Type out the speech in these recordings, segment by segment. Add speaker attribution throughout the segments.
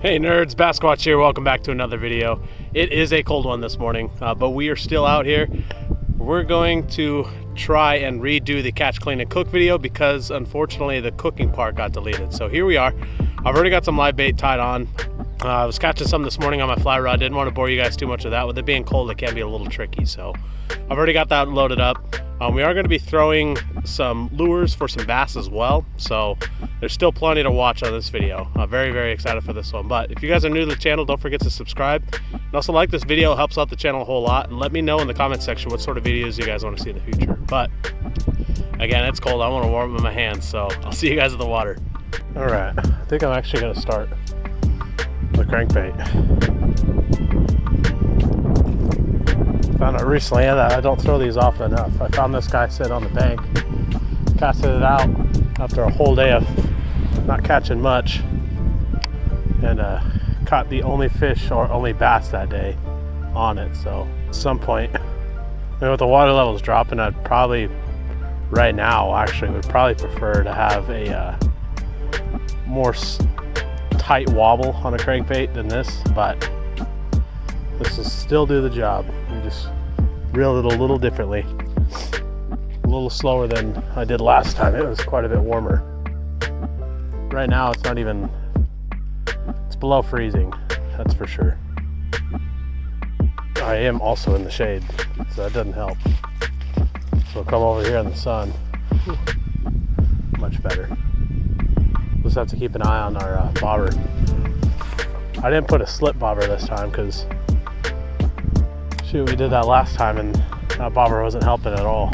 Speaker 1: Hey nerds, Bassquatch here. Welcome back to another video. It is a cold one this morning, but we are still out here. We're going to try and redo the catch, clean, and cook video because unfortunately the cooking part got deleted. So here we are. I've already got some live bait tied on. I was catching some this morning on my fly rod. Didn't want to bore you guys too much with that. With it being cold, it can be a little tricky. So I've already got that loaded up. We are going to be throwing some lures for some bass as well. So there's still plenty to watch on this video. Very, very excited for this one. But if you guys are new to the channel, don't forget to subscribe. And also like this video, it helps out the channel a whole lot. And let me know in the comment section what sort of videos you guys want to see in the future. But again, it's cold. I want to warm up my hands. So I'll see you guys at the water. All right, I think I'm actually going to start the crankbait. Found out recently that I don't throw these often enough. I found this guy sit on the bank, casted it out after a whole day of not catching much, and caught the only fish or only bass that day on it. So at some point, with the water levels dropping, I'd probably, right now actually, would probably prefer to have a more tight wobble on a crankbait than this, but this will still do the job. You just reel it a little differently, a little slower than I did last time. It was quite a bit warmer. Right now it's not even, it's below freezing, that's for sure. I am also in the shade, so that doesn't help. So we'll come over here in the sun. Much better. Just have to keep an eye on our bobber. I didn't put a slip bobber this time because shoot, we did that last time and that bobber wasn't helping at all.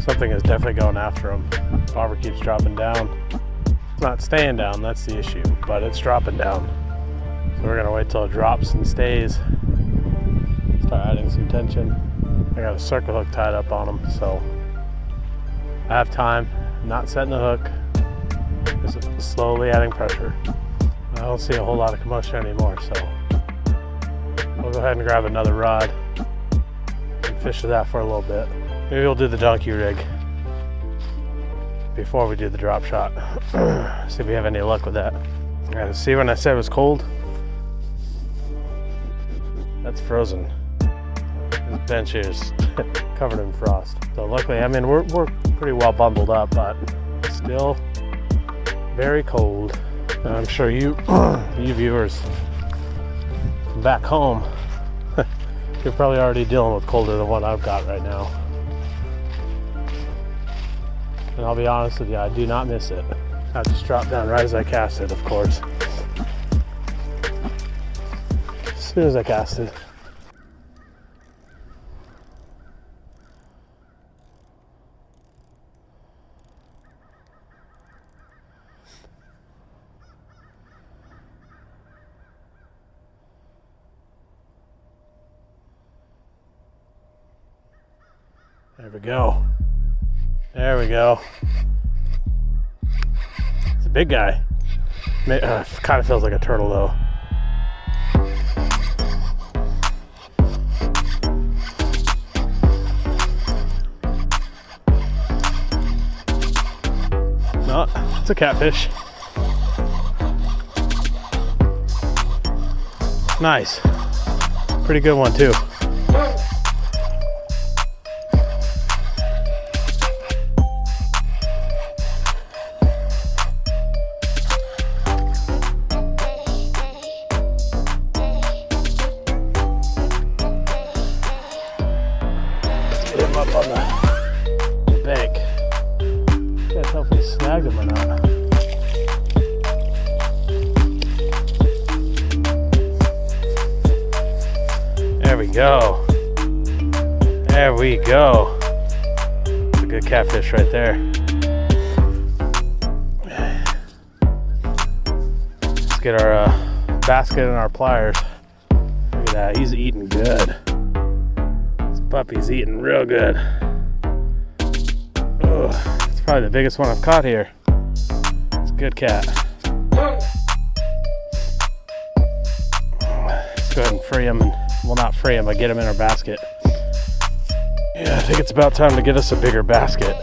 Speaker 1: Something is definitely going after him. Bobber keeps dropping down. It's not staying down, that's the issue, but it's dropping down. So we're gonna wait till it drops and stays. Start adding some tension. I got a circle hook tied up on him, so I have time. I'm not setting the hook. Just slowly adding pressure. I don't see a whole lot of commotion anymore, so we'll go ahead and grab another rod and fish with that for a little bit. Maybe we'll do the donkey rig before we do the drop shot. See if we have any luck with that. See, when I said it was cold, that's frozen. This bench is covered in frost. So luckily, I mean, we're pretty well bundled up, but still very cold. And I'm sure you viewers from back home, you're probably already dealing with colder than what I've got right now. And I'll be honest with you, I do not miss it. I just dropped down right as I cast it, of course. As soon as I cast it. There we go. There we go. It's a big guy. Kind of feels like a turtle though. No, it's a catfish. Nice. Pretty good one too. Up on the bank. Can't tell if we snagged him or not. There we go. There we go. That's a good catfish right there. Let's get our basket and our pliers. Look at that, he's eating good. Puppy's eating real good. Oh, it's probably the biggest one I've caught here. It's a good cat. Let's go ahead and free him, and well, not free him, but get him in our basket. Yeah, I think it's about time to get us a bigger basket.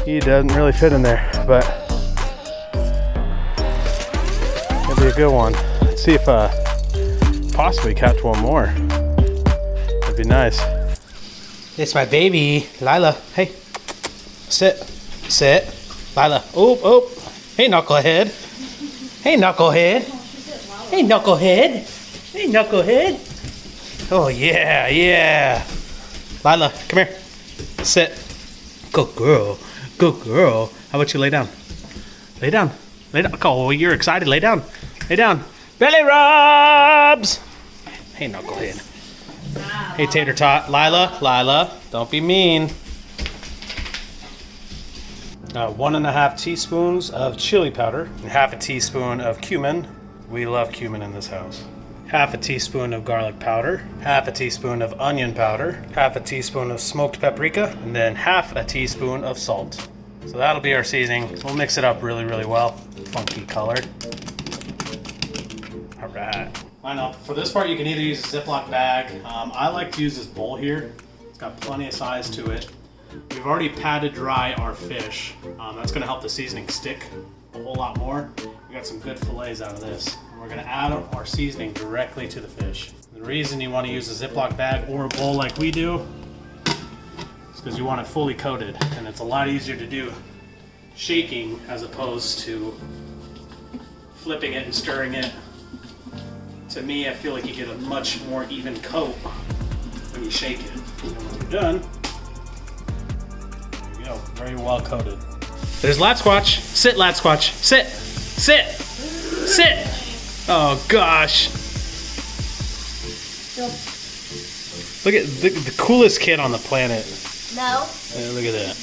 Speaker 1: he doesn't really fit in there, but it'll be a good one. Let's see if possibly catch one more. That'd be nice. It's my baby, Lila. Hey, sit, sit, Lila. Oh, oh. Hey, knucklehead. Hey, knucklehead. Hey, knucklehead. Hey, knucklehead. Oh yeah, yeah. Lila, come here. Sit. Good girl. Good girl. How about you lay down? Lay down. Lay down. Oh, you're excited. Lay down. Lay down. Belly rubs. Hey, knucklehead. Hey, tater tot. Lila, don't be mean. 1.5 teaspoons of chili powder, and 1/2 teaspoon of cumin. We love cumin in this house. 1/2 teaspoon of garlic powder, 1/2 teaspoon of onion powder, 1/2 teaspoon of smoked paprika, and then 1/2 teaspoon of salt. So that'll be our seasoning. We'll mix it up really, really well. Funky color. All right. I know, for this part you can either use a Ziploc bag. I like to use this bowl here. It's got plenty of size to it. We've already patted dry our fish. That's gonna help the seasoning stick a whole lot more. We got some good fillets out of this. And we're gonna add our seasoning directly to the fish. The reason you wanna use a Ziploc bag or a bowl like we do is because you want it fully coated, and it's a lot easier to do shaking as opposed to flipping it and stirring it. To me, I feel like you get a much more even coat when you shake it. And when you're done, there you go, very well coated. There's Bassquatch. Sit, Bassquatch. Sit, sit, sit. Oh gosh. Look at the coolest kid on the planet.
Speaker 2: No.
Speaker 1: Hey, look at that.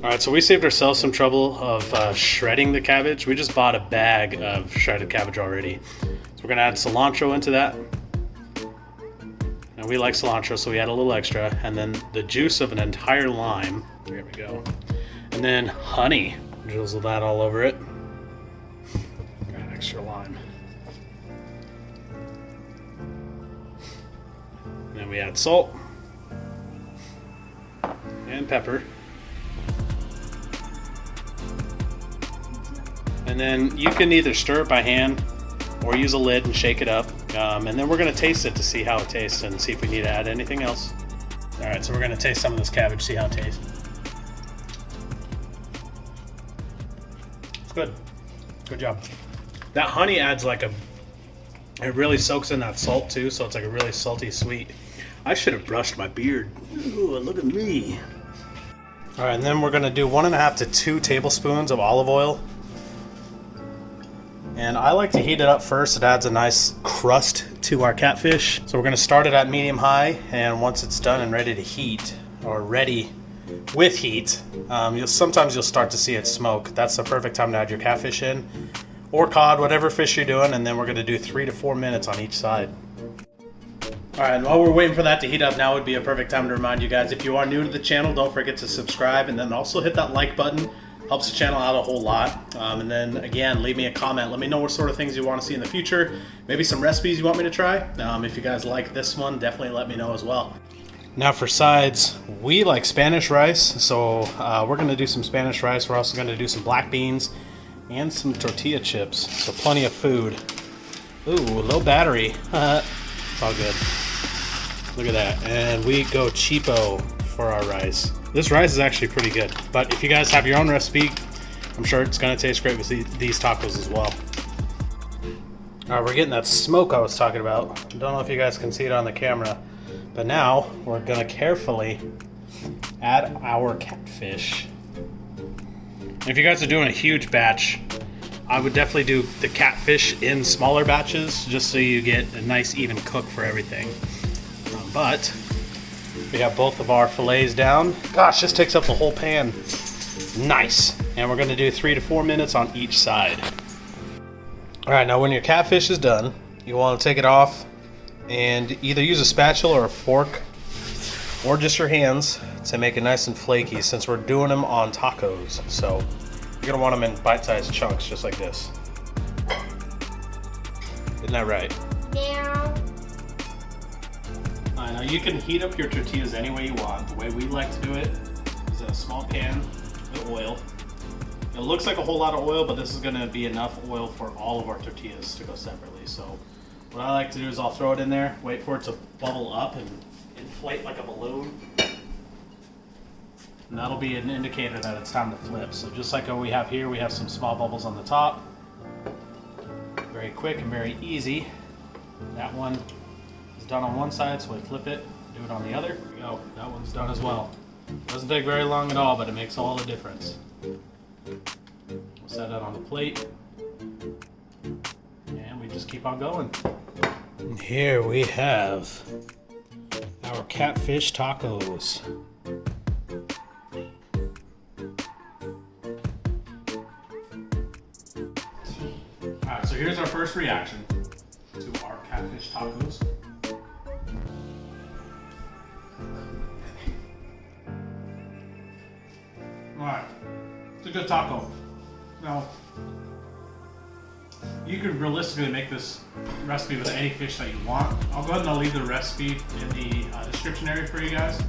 Speaker 1: Alright, so we saved ourselves some trouble of shredding the cabbage. We just bought a bag of shredded cabbage already. So we're gonna add cilantro into that. And we like cilantro, so we add a little extra. And then the juice of an entire lime. There we go. And then honey. Drizzle that all over it. Got an extra lime. And then we add salt. And pepper. And then you can either stir it by hand or use a lid and shake it up. And then we're gonna taste it to see how it tastes and see if we need to add anything else. All right, so we're gonna taste some of this cabbage, see how it tastes. It's good. Good job. That honey adds like it really soaks in that salt too, so it's like a really salty sweet. I should have brushed my beard. Ooh, look at me. All right, and then we're gonna do 1.5 to 2 tablespoons of olive oil. And I like to heat it up first. It adds a nice crust to our catfish. So we're gonna start it at medium high, and once it's done and ready to heat, or ready with heat, sometimes you'll start to see it smoke. That's the perfect time to add your catfish in, or cod, whatever fish you're doing, and then we're gonna do 3 to 4 minutes on each side. All right, and while we're waiting for that to heat up, now would be a perfect time to remind you guys, if you are new to the channel, don't forget to subscribe, and then also hit that like button. Helps the channel out a whole lot. And then again, leave me a comment. Let me know what sort of things you want to see in the future. Maybe some recipes you want me to try. If you guys like this one, definitely let me know as well. Now for sides, we like Spanish rice. So we're gonna do some Spanish rice. We're also gonna do some black beans and some tortilla chips. So plenty of food. Ooh, low battery. It's all good. Look at that. And we go cheapo for our rice. This rice is actually pretty good, but if you guys have your own recipe, I'm sure it's gonna taste great with these tacos as well. All right, we're getting that smoke I was talking about. I don't know if you guys can see it on the camera, but now we're gonna carefully add our catfish. If you guys are doing a huge batch, I would definitely do the catfish in smaller batches, just so you get a nice even cook for everything. But we have both of our fillets down. Gosh, this takes up the whole pan. Nice. And we're gonna do 3 to 4 minutes on each side. All right, now when your catfish is done, you wanna take it off and either use a spatula or a fork, or just your hands to make it nice and flaky, since we're doing them on tacos. So you're gonna want them in bite-sized chunks, just like this. Isn't that right?
Speaker 2: Yeah.
Speaker 1: I Yeah, now you can heat up your tortillas any way you want. The way we like to do it is in a small pan with oil. It looks like a whole lot of oil, but this is going to be enough oil for all of our tortillas to go separately. So what I like to do is I'll throw it in there, wait for it to bubble up and inflate like a balloon. And that'll be an indicator that it's time to flip. So just like we have here, we have some small bubbles on the top. Very quick and very easy. That one is done on one side, so I flip it, do it on the other. There we go, that one's done as well. Doesn't take very long at all, but it makes all the difference. We'll set that on the plate. And we just keep on going. And here we have our catfish tacos. Alright, so here's our first reaction to our catfish tacos. Alright, it's a good taco. Now, you could realistically make this recipe with any fish that you want. I'll go ahead and I'll leave the recipe in the description area for you guys.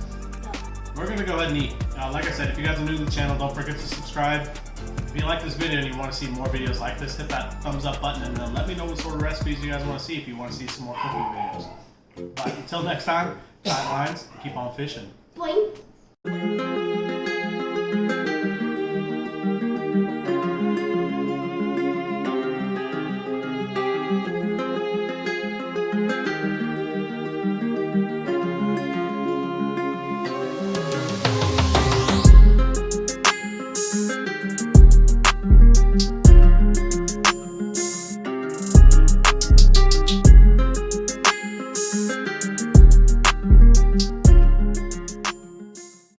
Speaker 1: We're going to go ahead and eat. Like I said, if you guys are new to the channel, don't forget to subscribe. If you like this video and you want to see more videos like this, hit that thumbs up button and let me know what sort of recipes you guys want to see if you want to see some more cooking videos. But until next time, tight lines, keep on fishing.